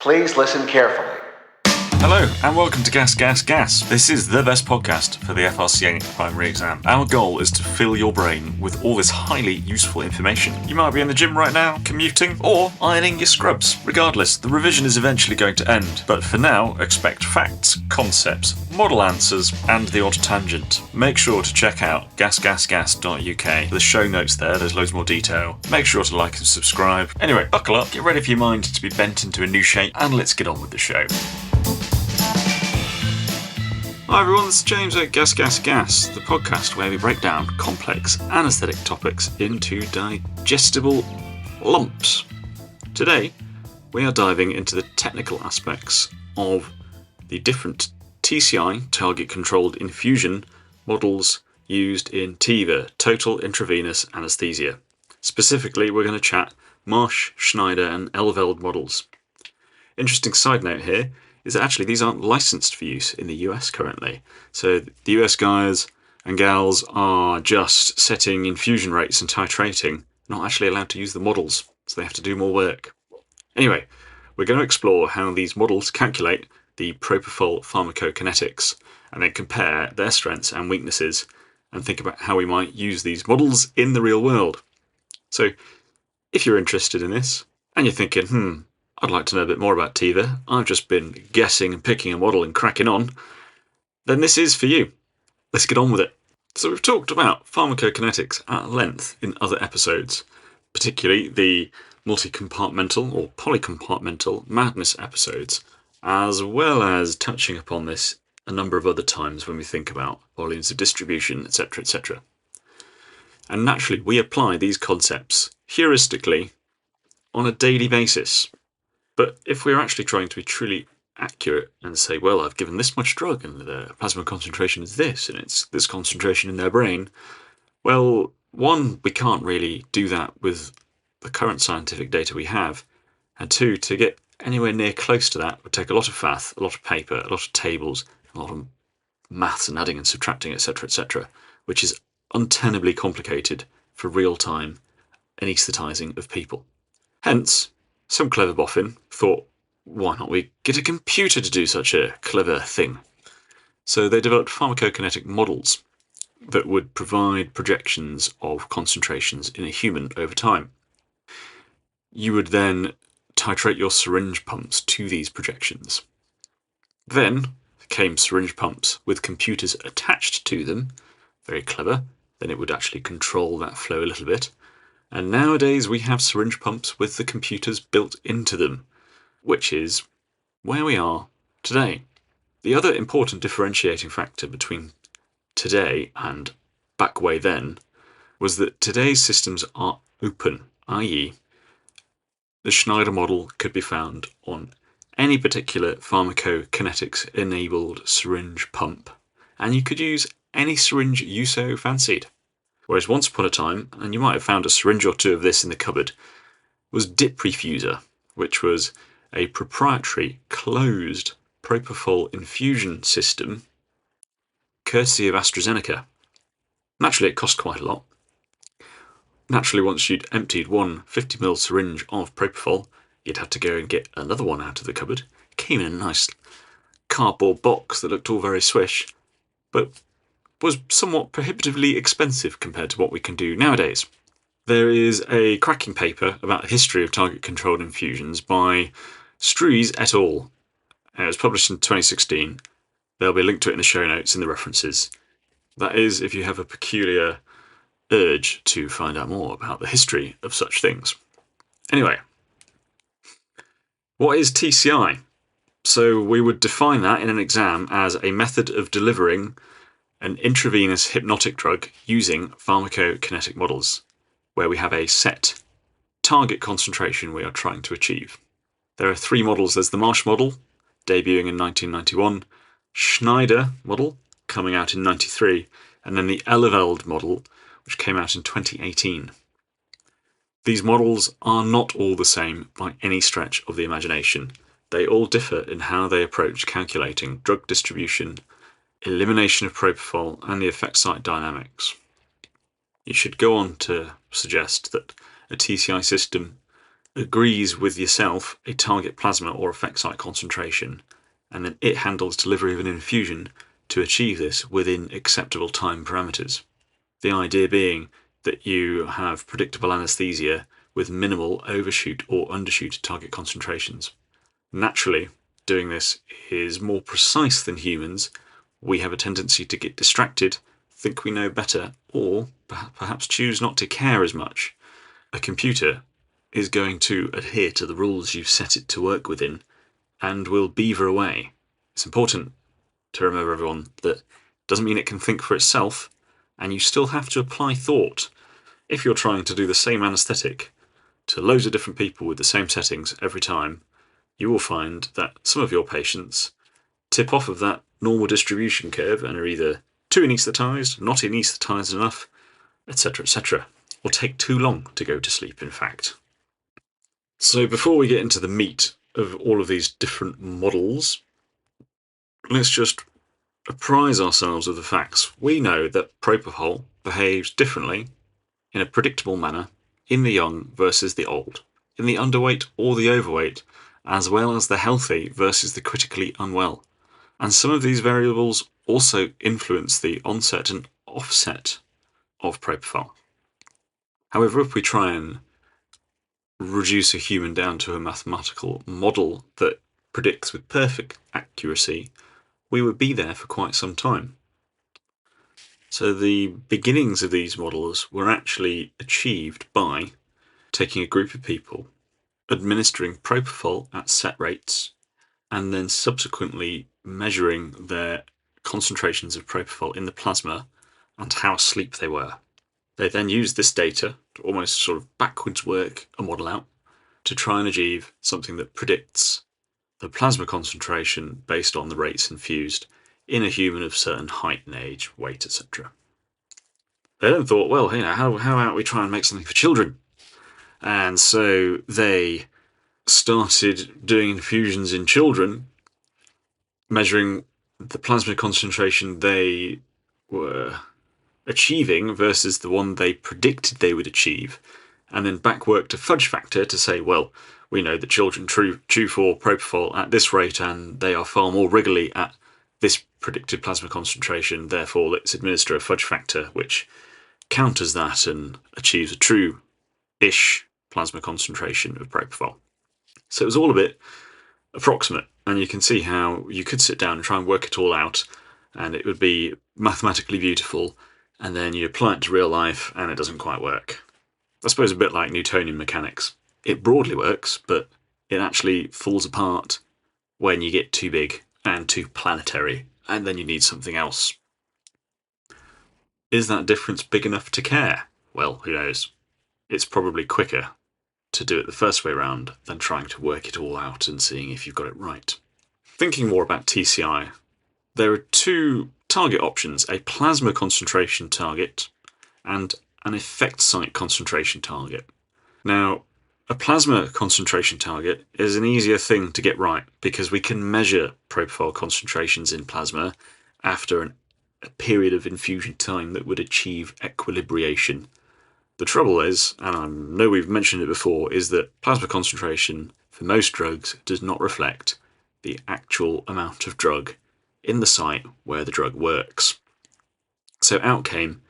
Please listen carefully. Hello and welcome to GasGasGas. This is the best podcast for the FRCA primary exam. Our goal is to fill your brain with all this highly useful information. You might be in the gym right now, commuting, or ironing your scrubs. Regardless, the revision is eventually going to end, but for now, expect facts, concepts, model answers, and the odd tangent. Make sure to check out GasGasGas.uk. The show notes there's loads more detail. Make sure to like and subscribe. Anyway, buckle up, get ready for your mind to be bent into a new shape, and let's get on with the show. Hi everyone, this is James at GasGasGas, the podcast where we break down complex anaesthetic topics into digestible lumps. Today, we are diving into the technical aspects of the different TCI, target-controlled infusion, models used in TIVA, total intravenous anaesthesia. Specifically, we're going to chat Marsh, Schnider and Eleveld models. Interesting side note here is that actually these aren't licensed for use in the US currently. So the US guys and gals are just setting infusion rates and titrating, not actually allowed to use the models, so they have to do more work. Anyway, we're going to explore how these models calculate the Propofol pharmacokinetics and then compare their strengths and weaknesses and think about how we might use these models in the real world. So if you're interested in this and you're thinking, I'd like to know a bit more about TIVA, I've just been guessing and picking a model and cracking on, then this is for you. Let's get on with it. So we've talked about pharmacokinetics at length in other episodes, particularly the multi-compartmental or polycompartmental madness episodes, as well as touching upon this a number of other times when we think about volumes of distribution, etc., etc. And naturally, we apply these concepts heuristically on a daily basis. But if we're actually trying to be truly accurate and say, well, I've given this much drug and the plasma concentration is this and it's this concentration in their brain, well, one, we can't really do that with the current scientific data we have, and two, to get anywhere near close to that would take a lot of faff, a lot of paper, a lot of tables, a lot of maths and adding and subtracting, etc., which is untenably complicated for real-time anaesthetising of people. Hence, some clever boffin thought, why not we get a computer to do such a clever thing? So they developed pharmacokinetic models that would provide projections of concentrations in a human over time. You would then titrate your syringe pumps to these projections. Then came syringe pumps with computers attached to them, very clever, then it would actually control that flow a little bit. And nowadays we have syringe pumps with the computers built into them, which is where we are today. The other important differentiating factor between today and back way then was that today's systems are open, i.e. the Schnider model could be found on any particular pharmacokinetics-enabled syringe pump, and you could use any syringe you so fancied. Whereas once upon a time, and you might have found a syringe or two of this in the cupboard, was DipRefuser, which was a proprietary closed Propofol infusion system courtesy of AstraZeneca. Naturally, it cost quite a lot. Naturally, once you'd emptied one 50ml syringe of Propofol, you'd have to go and get another one out of the cupboard. It came in a nice cardboard box that looked all very swish, but was somewhat prohibitively expensive compared to what we can do nowadays. There is a cracking paper about the history of target-controlled infusions by Struys et al. It was published in 2016. There'll be a link to it in the show notes in the references. That is, if you have a peculiar urge to find out more about the history of such things. Anyway, what is TCI? So we would define that in an exam as a method of delivering an intravenous hypnotic drug using pharmacokinetic models, where we have a set target concentration we are trying to achieve. There are three models. There's the Marsh model, debuting in 1991, Schnider model, coming out in 93, and then the Eleveld model, which came out in 2018. These models are not all the same by any stretch of the imagination. They all differ in how they approach calculating drug distribution, elimination of propofol, and the effect site dynamics. You should go on to suggest that a TCI system agrees with yourself a target plasma or effect site concentration, and then it handles delivery of an infusion to achieve this within acceptable time parameters. The idea being that you have predictable anaesthesia with minimal overshoot or undershoot target concentrations. Naturally, doing this is more precise than humans. We have a tendency to get distracted, think we know better, or perhaps choose not to care as much. A computer is going to adhere to the rules you've set it to work within and will beaver away. It's important to remember, everyone, that doesn't mean it can think for itself, and you still have to apply thought. If you're trying to do the same anaesthetic to loads of different people with the same settings every time, you will find that some of your patients tip off of that normal distribution curve and are either too anaesthetised, not anaesthetised enough, etc., or take too long to go to sleep, in fact. So before we get into the meat of all of these different models, let's just apprise ourselves of the facts. We know that Propofol behaves differently in a predictable manner in the young versus the old, in the underweight or the overweight, as well as the healthy versus the critically unwell. And some of these variables also influence the onset and offset of Propofol. However, if we try and reduce a human down to a mathematical model that predicts with perfect accuracy, we would be there for quite some time. So the beginnings of these models were actually achieved by taking a group of people, administering Propofol at set rates, and then subsequently measuring their concentrations of Propofol in the plasma and how asleep they were. They then used this data to almost sort of backwards work a model out to try and achieve something that predicts the plasma concentration based on the rates infused in a human of certain height and age, weight, etc. They then thought, well, how about we try and make something for children? And so they started doing infusions in children, measuring the plasma concentration they were achieving versus the one they predicted they would achieve, and then backworked a fudge factor to say, well, we know that children chew for Propofol at this rate and they are far more regularly at this predicted plasma concentration, therefore let's administer a fudge factor which counters that and achieves a true-ish plasma concentration of Propofol. So it was all a bit approximate, and you can see how you could sit down and try and work it all out, and it would be mathematically beautiful, and then you apply it to real life and it doesn't quite work. I suppose a bit like Newtonian mechanics. It broadly works, but it actually falls apart when you get too big and too planetary, and then you need something else. Is that difference big enough to care? Well, who knows? It's probably quicker to do it the first way around than trying to work it all out and seeing if you've got it right. Thinking more about TCI, there are two target options, a plasma concentration target and an effect site concentration target. Now, a plasma concentration target is an easier thing to get right because we can measure Propofol concentrations in plasma after a period of infusion time that would achieve equilibration. The trouble is, and I know we've mentioned it before, is that plasma concentration for most drugs does not reflect the actual amount of drug in the site where the drug works. So out came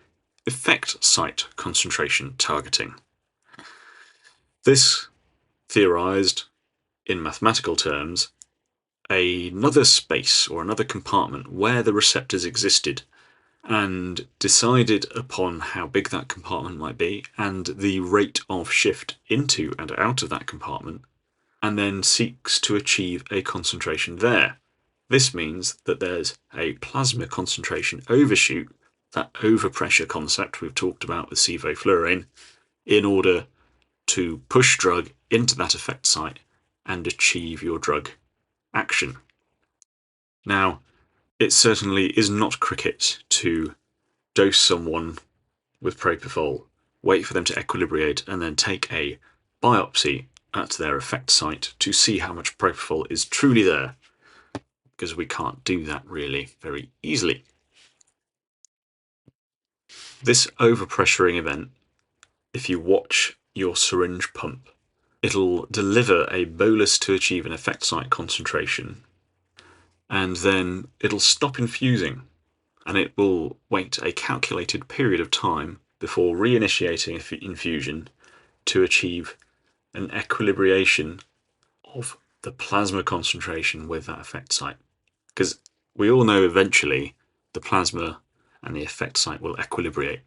effect site concentration targeting. This theorized, in mathematical terms, another space or another compartment where the receptors existed, and decided upon how big that compartment might be and the rate of shift into and out of that compartment, and then seeks to achieve a concentration there. This means that there's a plasma concentration overshoot, that overpressure concept we've talked about with sevoflurane, in order to push drug into that effect site and achieve your drug action. Now, it certainly is not cricket to dose someone with Propofol, wait for them to equilibrate, and then take a biopsy at their effect site to see how much Propofol is truly there, because we can't do that really very easily. This overpressuring event, if you watch your syringe pump, it'll deliver a bolus to achieve an effect site concentration, and then it'll stop infusing, and it will wait a calculated period of time before reinitiating infusion to achieve an equilibration of the plasma concentration with that effect site. Because we all know eventually the plasma and the effect site will equilibrate,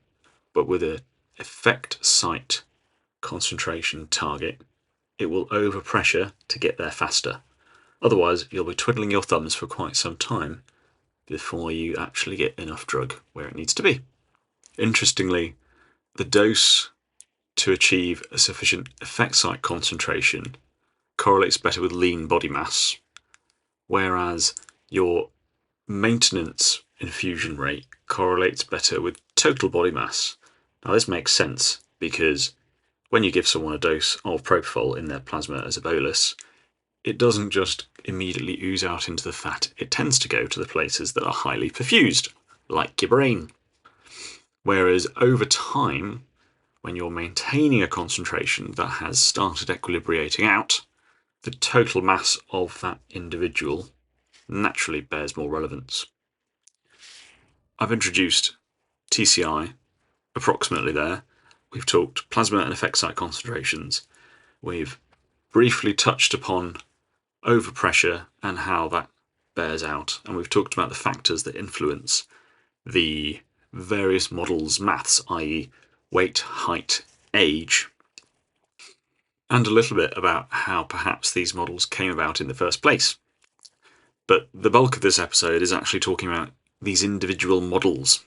but with an effect site concentration target, it will overpressure to get there faster. Otherwise, you'll be twiddling your thumbs for quite some time before you actually get enough drug where it needs to be. Interestingly, the dose to achieve a sufficient effect site concentration correlates better with lean body mass, whereas your maintenance infusion rate correlates better with total body mass. Now, this makes sense because when you give someone a dose of Propofol in their plasma as a bolus, it doesn't just immediately ooze out into the fat. It tends to go to the places that are highly perfused, like your brain. Whereas over time, when you're maintaining a concentration that has started equilibrating out, the total mass of that individual naturally bears more relevance. I've introduced TCI approximately there. We've talked plasma and effect site concentrations. We've briefly touched upon overpressure and how that bears out, and we've talked about the factors that influence the various models' maths, i.e. weight, height, age, and a little bit about how perhaps these models came about in the first place. But the bulk of this episode is actually talking about these individual models.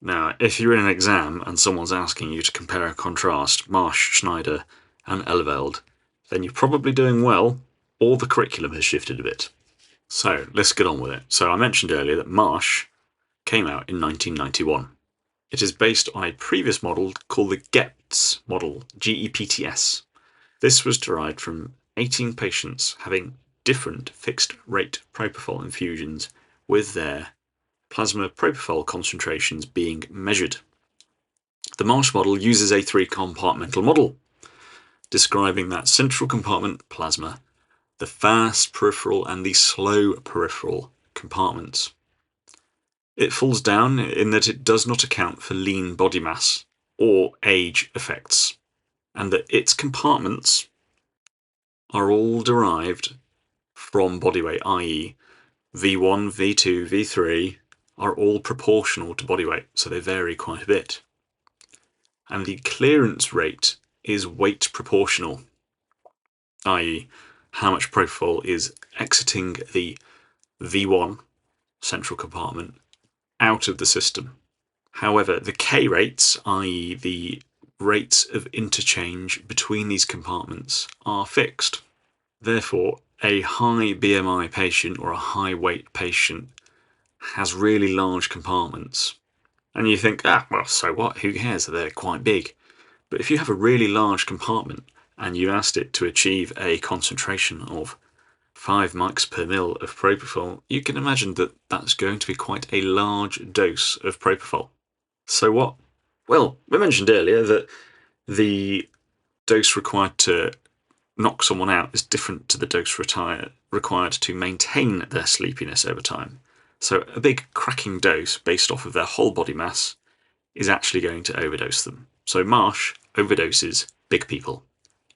Now, if you're in an exam and someone's asking you to compare and contrast Marsh, Schnider, and Eleveld, then you're probably doing well, or the curriculum has shifted a bit. So let's get on with it. So I mentioned earlier that Marsh came out in 1991. It is based on a previous model called the GEPTS model, GEPTS. This was derived from 18 patients having different fixed rate Propofol infusions with their plasma Propofol concentrations being measured. The Marsh model uses a 3-compartmental model, describing that central compartment plasma, the fast peripheral and the slow peripheral compartments. It falls down in that it does not account for lean body mass or age effects, and that its compartments are all derived from body weight, i.e. V1, V2, V3 are all proportional to body weight, so they vary quite a bit. And the clearance rate is weight proportional, i.e. how much Propofol is exiting the V1 central compartment out of the system. However, the K rates, i.e. the rates of interchange between these compartments, are fixed. Therefore, a high BMI patient or a high weight patient has really large compartments. And you think, well, so what? Who cares? They're quite big. But if you have a really large compartment and you asked it to achieve a concentration of 5 mics per mil of Propofol, you can imagine that that's going to be quite a large dose of Propofol. So what? Well, we mentioned earlier that the dose required to knock someone out is different to the dose required to maintain their sleepiness over time. So a big cracking dose based off of their whole body mass is actually going to overdose them. So Marsh overdoses big people.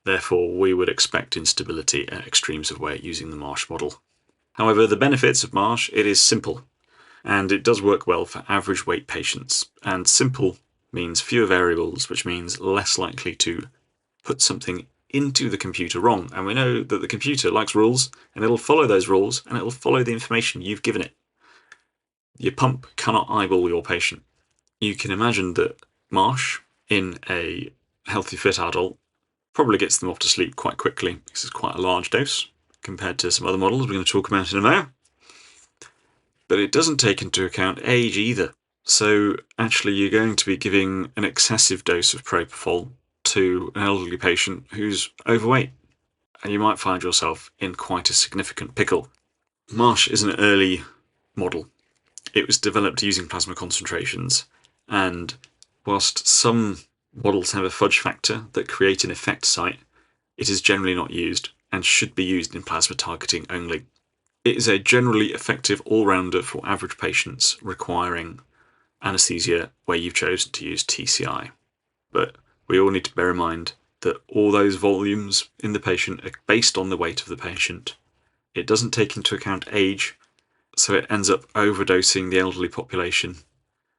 Therefore, we would expect instability at extremes of weight using the Marsh model. However, the benefits of Marsh, it is simple, and it does work well for average weight patients. And simple means fewer variables, which means less likely to put something into the computer wrong. And we know that the computer likes rules, and it'll follow those rules, and it'll follow the information you've given it. Your pump cannot eyeball your patient. You can imagine that Marsh, in a healthy fit adult, probably gets them off to sleep quite quickly because it's quite a large dose compared to some other models we're going to talk about in a moment. But it doesn't take into account age either. So actually you're going to be giving an excessive dose of Propofol to an elderly patient who's overweight, and you might find yourself in quite a significant pickle. Marsh is an early model. It was developed using plasma concentrations, and whilst some models have a fudge factor that create an effect site it is generally not used and should be used in plasma targeting only. It is a generally effective all-rounder for average patients requiring anaesthesia where you've chosen to use TCI. But we all need to bear in mind that all those volumes in the patient are based on the weight of the patient. It doesn't take into account age, so it ends up overdosing the elderly population.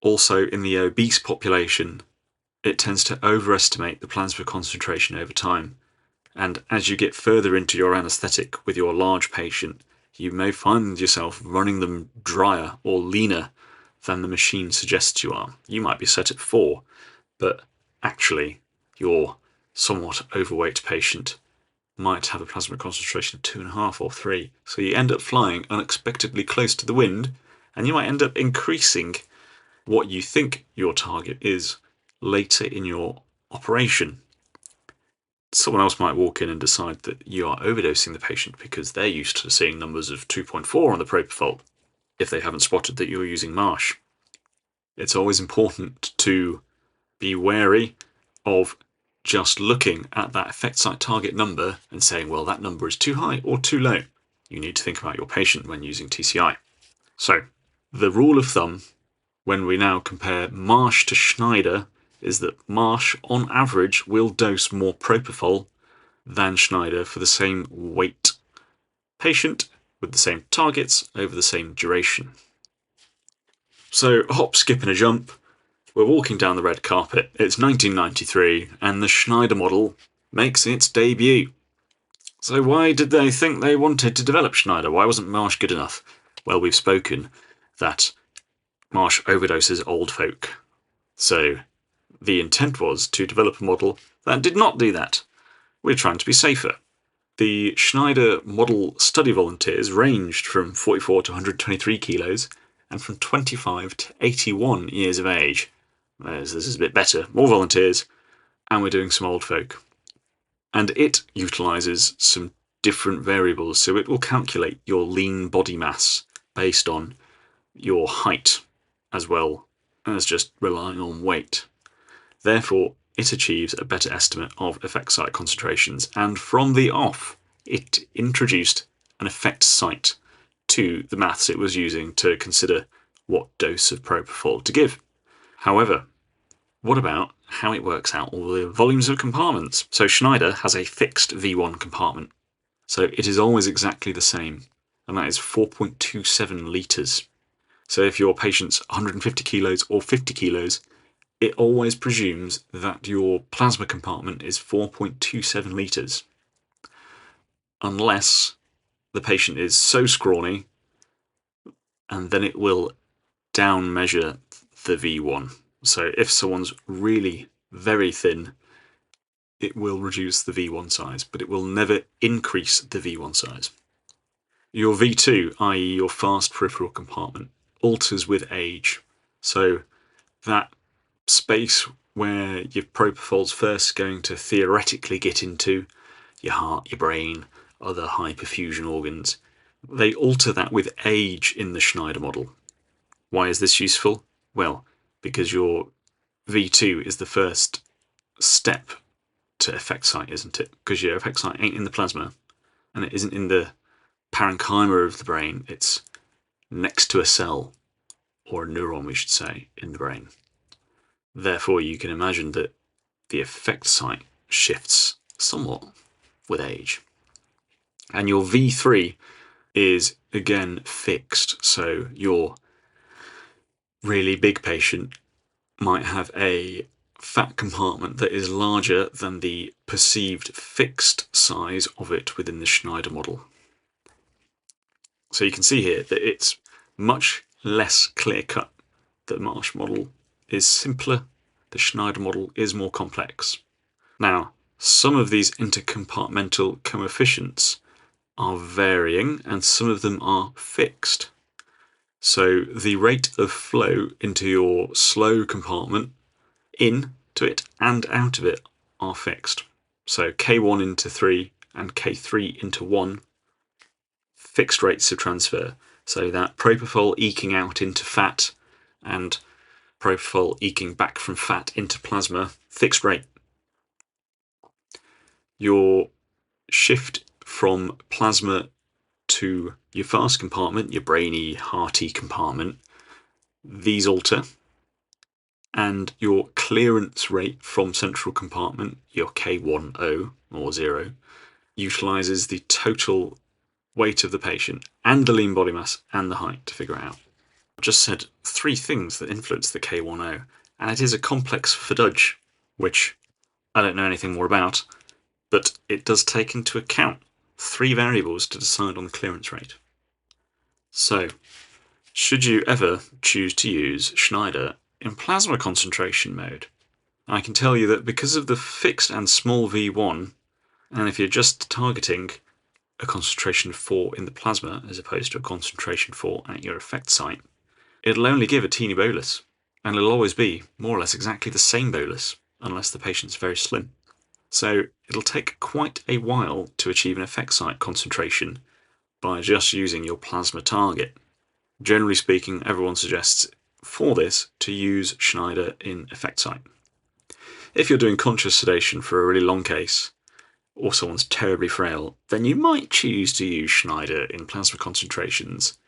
Also, in the obese population, it tends to overestimate the plasma concentration over time. And as you get further into your anaesthetic with your large patient, you may find yourself running them drier or leaner than the machine suggests you are. You might be set at 4, but actually your somewhat overweight patient might have a plasma concentration of 2.5 or 3. So you end up flying unexpectedly close to the wind, and you might end up increasing what you think your target is later in your operation. Someone else might walk in and decide that you are overdosing the patient because they're used to seeing numbers of 2.4 on the Propofol if they haven't spotted that you're using Marsh. It's always important to be wary of just looking at that effect site target number and saying, well, that number is too high or too low. You need to think about your patient when using TCI. So, the rule of thumb when we now compare Marsh to Schnider is that Marsh, on average, will dose more Propofol than Schnider for the same weight patient with the same targets over the same duration. So, hop, skip and a jump. We're walking down the red carpet. It's 1993 and the Schnider model makes its debut. So why did they think they wanted to develop Schnider? Why wasn't Marsh good enough? Well, we've spoken that Marsh overdoses old folk. So the intent was to develop a model that did not do that. We're trying to be safer. The Schnider model study volunteers ranged from 44 to 123 kilos and from 25 to 81 years of age. This is a bit better. More volunteers, and we're doing some old folk. And it utilises some different variables, so it will calculate your lean body mass based on your height as well as just relying on weight. Therefore, it achieves a better estimate of effect site concentrations, and from the off, it introduced an effect site to the maths it was using to consider what dose of Propofol to give. However, what about how it works out all the volumes of compartments? So Schnider has a fixed V1 compartment, so it is always exactly the same, and that is 4.27 litres. So if your patient's 150 kilos or 50 kilos, it always presumes that your plasma compartment is 4.27 litres, unless the patient is so scrawny, and then it will down measure the V1. So if someone's really very thin, it will reduce the V1 size, but it will never increase the V1 size. Your V2, i.e. your fast peripheral compartment, alters with age. So that space where your Propofol's first going to theoretically get into, your heart, your brain, other high perfusion organs, they alter that with age in the Schnider model. Why is this useful? Well, because your V2 is the first step to effect site, isn't it? Because your effect site ain't in the plasma, and it isn't in the parenchyma of the brain, it's next to a cell, or a neuron we should say, in the brain. Therefore, you can imagine that the effect site shifts somewhat with age. And your V3 is again fixed, so your really big patient might have a fat compartment that is larger than the perceived fixed size of it within the Schnider model. So you can see here that it's much less clear-cut. The Marsh model is simpler, the Schnider model is more complex. Now, some of these intercompartmental coefficients are varying and some of them are fixed. So the rate of flow into your slow compartment, into it and out of it, are fixed. So K1 into 3 and K3 into 1, fixed rates of transfer. So that Propofol eking out into fat and Propofol eking back from fat into plasma, fixed rate. Your shift from plasma to your fast compartment, your brainy, hearty compartment, these alter, and your clearance rate from central compartment, your K10 or 0, utilises the total weight of the patient and the lean body mass and the height to figure it out. I've just said 3 things that influence the K10, and it is a complex fudge, which I don't know anything more about, but it does take into account 3 variables to decide on the clearance rate. So, should you ever choose to use Schnider in plasma concentration mode, I can tell you that because of the fixed and small V1, and if you're just targeting a concentration 4 in the plasma as opposed to a concentration 4 at your effect site, it'll only give a teeny bolus, and it'll always be more or less exactly the same bolus, unless the patient's very slim. So it'll take quite a while to achieve an effect site concentration by just using your plasma target. Generally speaking, everyone suggests for this to use Schnider in effect site. If you're doing conscious sedation for a really long case, or someone's terribly frail, then you might choose to use Schnider in plasma concentrations,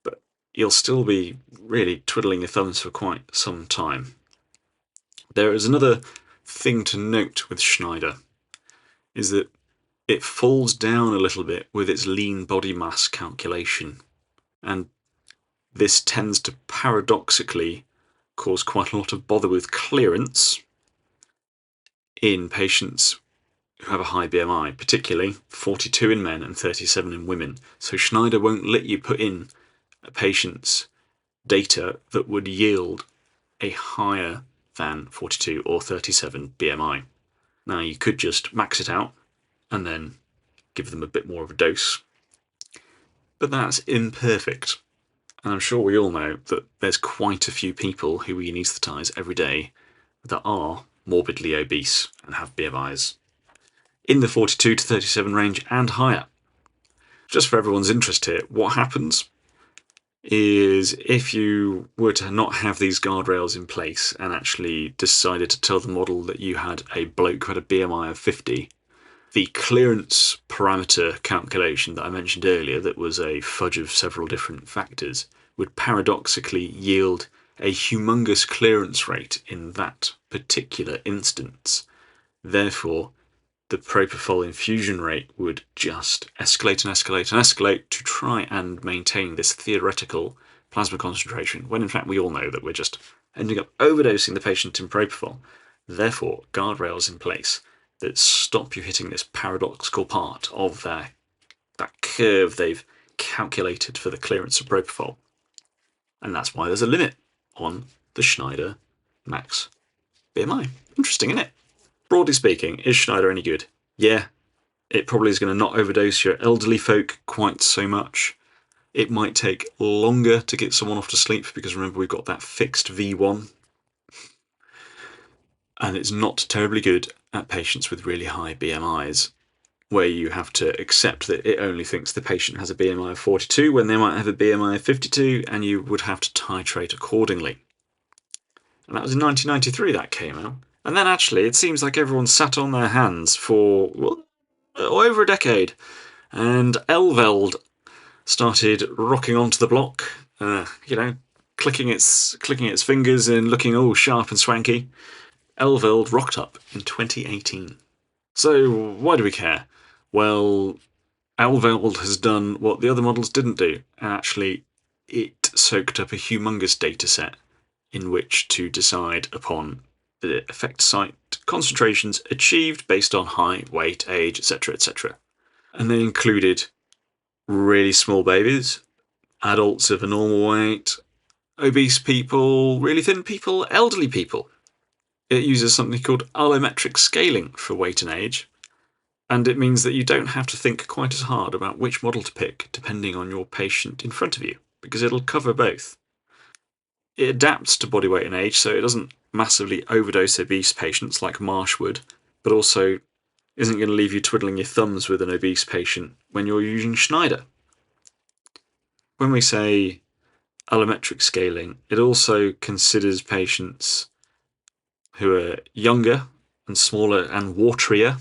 but you'll still be really twiddling your thumbs for quite some time. There is another thing to note with Schnider, is that it falls down a little bit with its lean body mass calculation, and this tends to paradoxically cause quite a lot of bother with clearance in patients who have a high BMI, particularly 42 in men and 37 in women. So Schnider won't let you put in a patient's data that would yield a higher than 42 or 37 BMI. Now you could just max it out and then give them a bit more of a dose, but that's imperfect. And I'm sure we all know that there's quite a few people who we anaesthetise every day that are morbidly obese and have BMIs in the 42 to 37 range and higher. Just for everyone's interest here, what happens is if you were to not have these guardrails in place and actually decided to tell the model that you had a bloke who had a BMI of 50, the clearance parameter calculation that I mentioned earlier, that was a fudge of several different factors, would paradoxically yield a humongous clearance rate in that particular instance. Therefore, the Propofol infusion rate would just escalate and escalate and escalate to try and maintain this theoretical plasma concentration, when in fact we all know that we're just ending up overdosing the patient in Propofol. Therefore, guardrails in place that stop you hitting this paradoxical part of that curve they've calculated for the clearance of Propofol. And that's why there's a limit on the Schnider max BMI. Interesting, isn't it? Broadly speaking, is Schnider any good? Yeah, it probably is going to not overdose your elderly folk quite so much. It might take longer to get someone off to sleep because remember we've got that fixed V1. And it's not terribly good at patients with really high BMIs, where you have to accept that it only thinks the patient has a BMI of 42 when they might have a BMI of 52, and you would have to titrate accordingly. And that was in 1993 that came out. And then actually, it seems like everyone sat on their hands for, well, over a decade. And Eleveld started rocking onto the block, clicking its fingers and looking all sharp and swanky. Eleveld rocked up in 2018. So why do we care? Well, Eleveld has done what the other models didn't do. Actually, it soaked up a humongous data set in which to decide upon the effect site concentrations achieved based on height, weight, age, etc., etc. And they included really small babies, adults of a normal weight, obese people, really thin people, elderly people. It uses something called allometric scaling for weight and age, and it means that you don't have to think quite as hard about which model to pick depending on your patient in front of you, because it'll cover both. It adapts to body weight and age, so it doesn't massively overdose obese patients like Marsh would, but also isn't going to leave you twiddling your thumbs with an obese patient when you're using Schnider. When we say allometric scaling, it also considers patients who are younger and smaller and waterier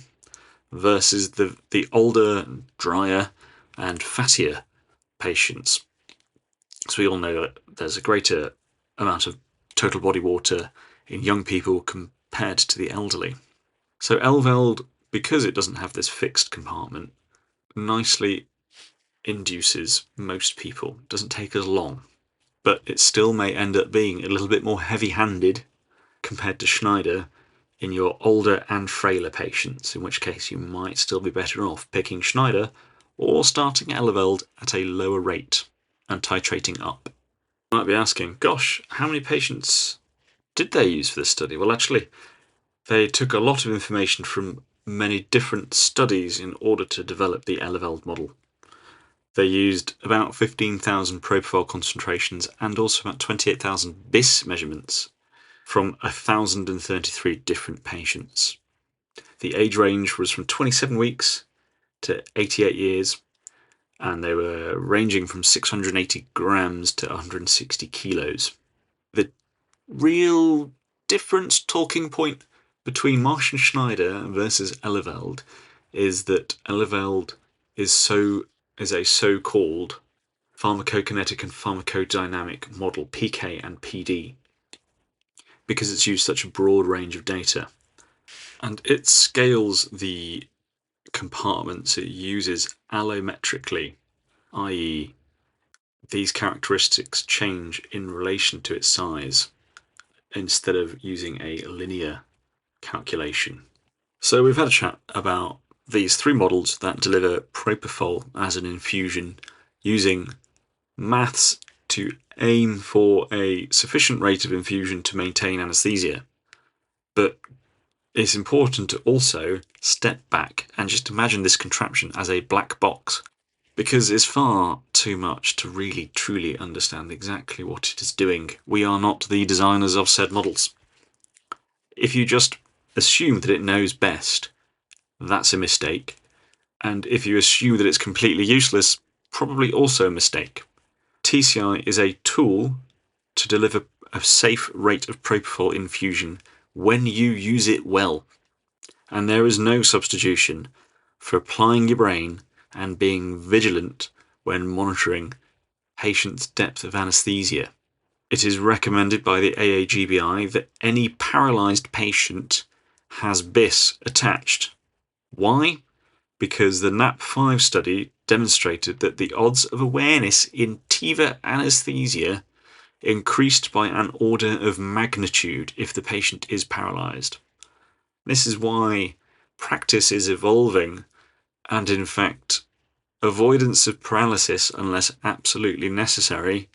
versus the older, drier and fattier patients. So we all know that there's a greater amount of total body water in young people compared to the elderly. So Eleveld, because it doesn't have this fixed compartment, nicely induces most people. It doesn't take as long, but it still may end up being a little bit more heavy-handed compared to Schnider in your older and frailer patients, in which case you might still be better off picking Schnider or starting Eleveld at a lower rate and titrating up. You might be asking, gosh, how many patients did they use for this study? Well, actually, they took a lot of information from many different studies in order to develop the Eleveld model. They used about 15,000 propofol concentrations and also about 28,000 BIS measurements from 1,033 different patients. The age range was from 27 weeks to 88 years, and they were ranging from 680 grams to 160 kilos. The real difference, talking point between Marsh and Schnider versus Eleveld is that Eleveld is a so-called pharmacokinetic and pharmacodynamic model, PK and PD, because it's used such a broad range of data. And it scales the compartments it uses allometrically, i.e. these characteristics change in relation to its size instead of using a linear calculation. So we've had a chat about these three models that deliver Propofol as an infusion using maths to aim for a sufficient rate of infusion to maintain anaesthesia. But it's important to also step back and just imagine this contraption as a black box, because it's far too much to really truly understand exactly what it is doing. We are not the designers of said models. If you just assume that it knows best, that's a mistake. And if you assume that it's completely useless, probably also a mistake. TCI is a tool to deliver a safe rate of propofol infusion when you use it well. And there is no substitution for applying your brain and being vigilant when monitoring patients' depth of anaesthesia. It is recommended by the AAGBI that any paralysed patient has BIS attached. Why? Because the NAP5 study demonstrated that the odds of awareness in TIVA anaesthesia increased by an order of magnitude if the patient is paralysed. This is why practice is evolving, and in fact, avoidance of paralysis, unless absolutely necessary,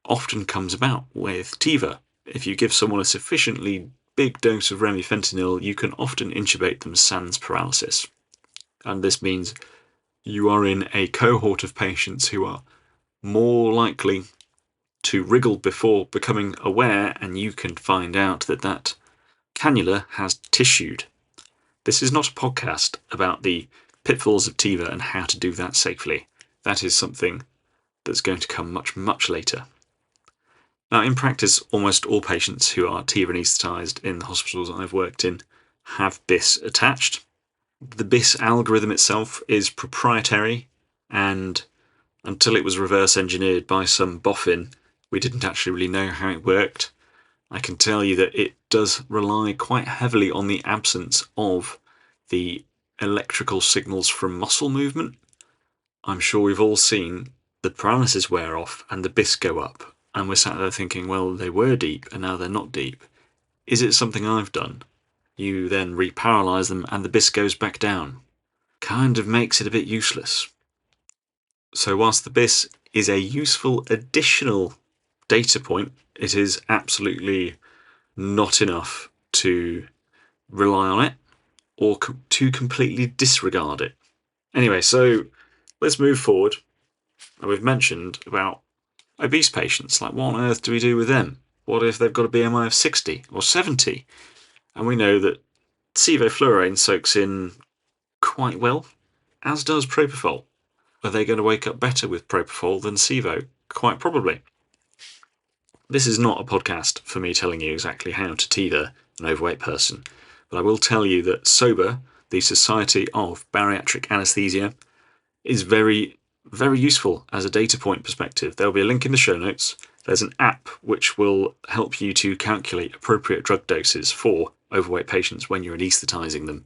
often comes about with TIVA. If you give someone a sufficiently big dose of remifentanil, you can often intubate them sans paralysis. And this means you are in a cohort of patients who are more likely to wriggle before becoming aware, and you can find out that that cannula has tissued. This is not a podcast about the pitfalls of TIVA and how to do that safely. That is something that's going to come much, much later. Now, in practice, almost all patients who are TIVA anaesthetised in the hospitals I've worked in have BIS attached. The BIS algorithm itself is proprietary, and until it was reverse engineered by some boffin, we didn't actually really know how it worked. I can tell you that it does rely quite heavily on the absence of the electrical signals from muscle movement. I'm sure we've all seen the paralysis wear off and the BIS go up, and we're sat there thinking, well, they were deep and now they're not deep. Is it something I've done? You then reparalyse them and the BIS goes back down. Kind of makes it a bit useless. So whilst the BIS is a useful additional data point, it is absolutely not enough to rely on it or to completely disregard it. Anyway, so let's move forward. We've mentioned about obese patients. Like, what on earth do we do with them? What if they've got a BMI of 60 or 70? And we know that sevoflurane soaks in quite well, as does propofol. Are they going to wake up better with propofol than sevo? Quite probably. This is not a podcast for me telling you exactly how to TIVA an overweight person, but I will tell you that sober, the Society of Bariatric Anaesthesia, is very, very useful as a data point perspective. There'll be a link in the show notes. There's an app which will help you to calculate appropriate drug doses for overweight patients when you're anaesthetising them.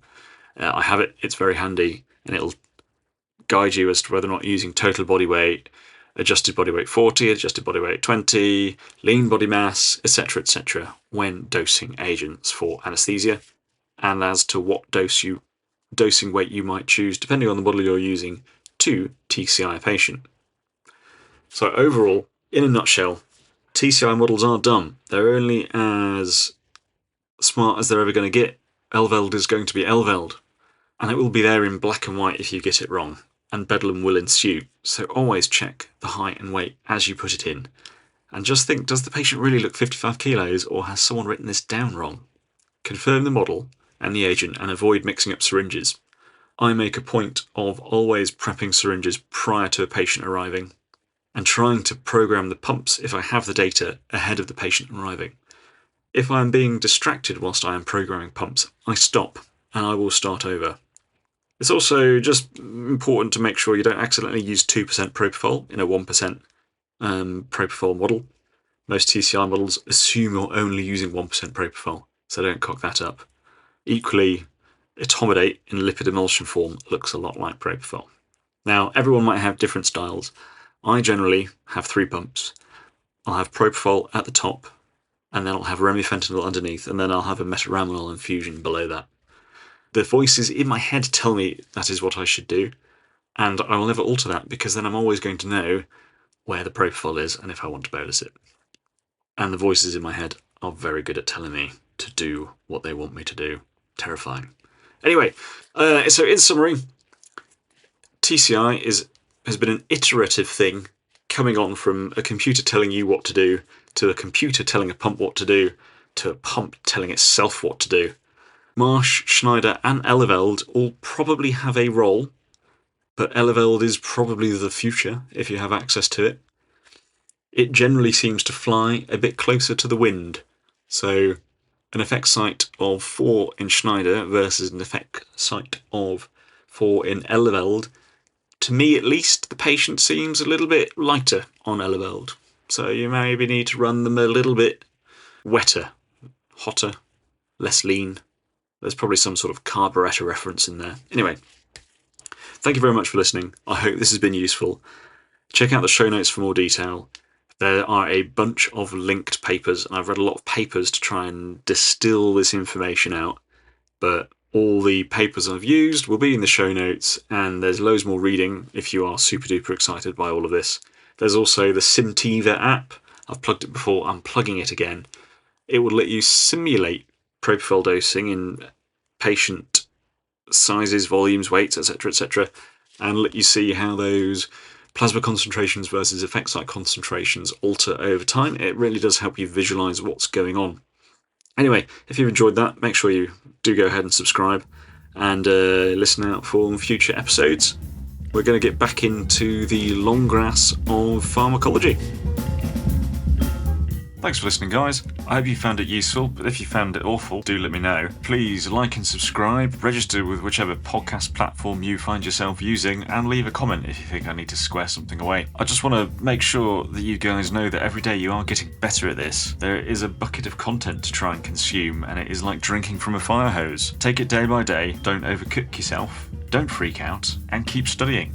I have it, it's very handy, and it'll guide you as to whether or not you're using total body weight, adjusted body weight 40, adjusted body weight 20, lean body mass, etc., when dosing agents for anaesthesia, and as to what dosing weight you might choose, depending on the model you're using, to TCI a patient. So overall, in a nutshell, TCI models are dumb. They're only as smart as they're ever going to get. Eleveld is going to be Eleveld, and it will be there in black and white if you get it wrong, and bedlam will ensue. So always check the height and weight as you put it in. And just think, does the patient really look 55 kilos, or has someone written this down wrong? Confirm the model and the agent and avoid mixing up syringes. I make a point of always prepping syringes prior to a patient arriving, and trying to program the pumps if I have the data ahead of the patient arriving. If I am being distracted whilst I am programming pumps, I stop and I will start over. It's also just important to make sure you don't accidentally use 2% Propofol in a 1% Propofol model. Most TCI models assume you're only using 1% Propofol, so don't cock that up. Equally, etomidate in lipid emulsion form looks a lot like Propofol. Now, everyone might have different styles. I generally have 3 pumps. I'll have Propofol at the top, and then I'll have remifentanil underneath, and then I'll have a metaraminol infusion below that. The voices in my head tell me that is what I should do, and I will never alter that, because then I'm always going to know where the Propofol is and if I want to bolus it. And the voices in my head are very good at telling me to do what they want me to do. Terrifying. Anyway, so in summary, TCI has been an iterative thing, coming on from a computer telling you what to do, to a computer telling a pump what to do, to a pump telling itself what to do. Marsh, Schnider and Eleveld all probably have a role, but Eleveld is probably the future if you have access to it. It generally seems to fly a bit closer to the wind, so an effect site of 4 in Schnider versus an effect site of 4 in Eleveld, to me at least, the patient seems a little bit lighter on Eleveld. So you maybe need to run them a little bit wetter, hotter, less lean. There's probably some sort of carburettor reference in there. Anyway, thank you very much for listening. I hope this has been useful. Check out the show notes for more detail. There are a bunch of linked papers, and I've read a lot of papers to try and distill this information out, but all the papers I've used will be in the show notes, and there's loads more reading if you are super duper excited by all of this. There's also the TIVA app. I've plugged it before, I'm plugging it again. It will let you simulate Propofol dosing in patient sizes, volumes, weights, etc., and let you see how those plasma concentrations versus effect site concentrations alter over time. It really does help you visualize what's going on. Anyway, if you've enjoyed that, make sure you do go ahead and subscribe and listen out for future episodes. We're going to get back into the long grass of pharmacology. Thanks for listening, guys. I hope you found it useful, but if you found it awful, do let me know. Please like and subscribe, register with whichever podcast platform you find yourself using, and leave a comment if you think I need to square something away. I just want to make sure that you guys know that every day you are getting better at this. There is a bucket of content to try and consume, and it is like drinking from a fire hose. Take it day by day, don't overcook yourself, don't freak out, and keep studying.